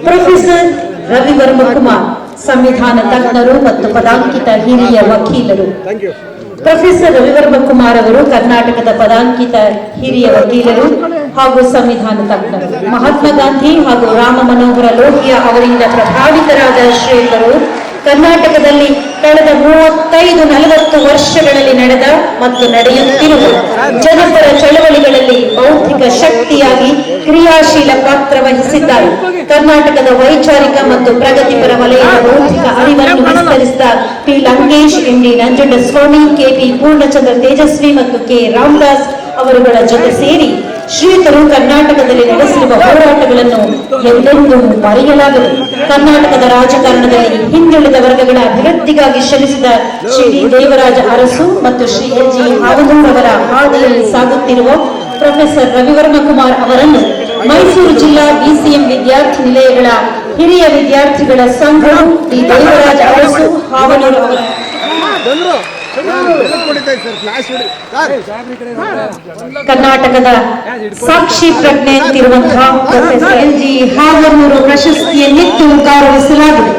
Professor Ravi Varma Kumar ಸಂವಿಧಾನ ತಜ್ಞರು ಮತ್ತು ಪದಾಂಕಿತ ಹಿರಿಯ ವಕೀಲರು. ಪ್ರೊಫೆಸರ್ ರವಿವರ್ಮ ಕುಮಾರ್ ಅವರು ಕರ್ನಾಟಕದ ಪದಾಂಕಿತ ಹಿರಿಯ ವಕೀಲರು ಹಾಗೂ ಸಂವಿಧಾನ ತಜ್ಞರು. ಮಹಾತ್ಮ ಗಾಂಧಿ ಹಾಗೂ ರಾಮ ಮನೋಹರ ಲೋಹಿಯಾ ಅವರಿಂದ ಪ್ರಭಾವಿತರಾದ ಶ್ರೇಷ್ಠರು ಕರ್ನಾಟಕದಲ್ಲಿ ಕಳೆದ 35-40 ವರ್ಷಗಳಲ್ಲಿ ನಡೆದ ಮತ್ತು ನಡೆಯುತ್ತಿರುವ ಜನಪರ ಚಳವಳಿಗಳಲ್ಲಿ ಬೌದ್ಧಿಕ ಶಕ್ತಿಯಾಗಿ ಕ್ರಿಯಾಶೀಲ ಪಾತ್ರ ವಹಿಸಿದ್ದಾರೆ. ಕರ್ನಾಟಕದ ವೈಚಾರಿಕ ಮತ್ತು ಪ್ರಗತಿಪರ ವಲಯದ ಬೌದ್ಧಿಕ ಅರಿವನ್ನು ವಿಸ್ತರಿಸಿದ P Lankesh, MD. Nanjundaswamy, KP. Poornachandra Tejasvi ಮತ್ತು ಕೆ. ರಾಮದಾಸ್ ಅವರುಗಳ ಜೊತೆ ಸೇರಿ ಶ್ರೀಯುತರು ಕರ್ನಾಟಕದಲ್ಲಿ ನಡೆಸಿರುವ ಹೋರಾಟಗಳನ್ನು ಎಂದೆಂದೂ ಮರೆಯಲಾಗದು. ಕರ್ನಾಟಕದ ರಾಜಕಾರಣದಲ್ಲಿ ಹಿಂದುಳಿದ ವರ್ಗಗಳ ಅಭಿವೃದ್ಧಿಗಾಗಿ ಶ್ರಮಿಸಿದ ಶ್ರೀ ಡಿ. ದೇವರಾಜ ಅರಸು ಮತ್ತು ಶ್ರೀ ಎಲ್. ಜಿ. ಹಾವನೂರ್ ಅವರ ಹಾದಿಯಲ್ಲಿ ಸಾಗುತ್ತಿರುವ ಪ್ರೊಫೆಸರ್ ರವಿವರ್ಮ ಕುಮಾರ್ ಅವರನ್ನು ಮೈಸೂರು ಜಿಲ್ಲಾ ಬಿಸಿಎಂ ವಿದ್ಯಾರ್ಥಿ ನಿಲಯಗಳ ಹಿರಿಯ ವಿದ್ಯಾರ್ಥಿಗಳ ಸಂಘವು ಡಿ. ದೇವರಾಜ ಅರಸು ಹಾವನೂರ್ ಅವರ ಕರ್ನಾಟಕದ ಸಾಕ್ಷಿ ಪ್ರಜ್ಞೆ ಅಂತಿರುವಂತಹ ಪ್ರೊಫೆಸರ್ ಎಲ್. ಜಿ. ಹಾವನೂರು ಪ್ರಶಸ್ತಿಯನ್ನಿತ್ತು ಗೌರವಿಸಲಾಗಿದೆ.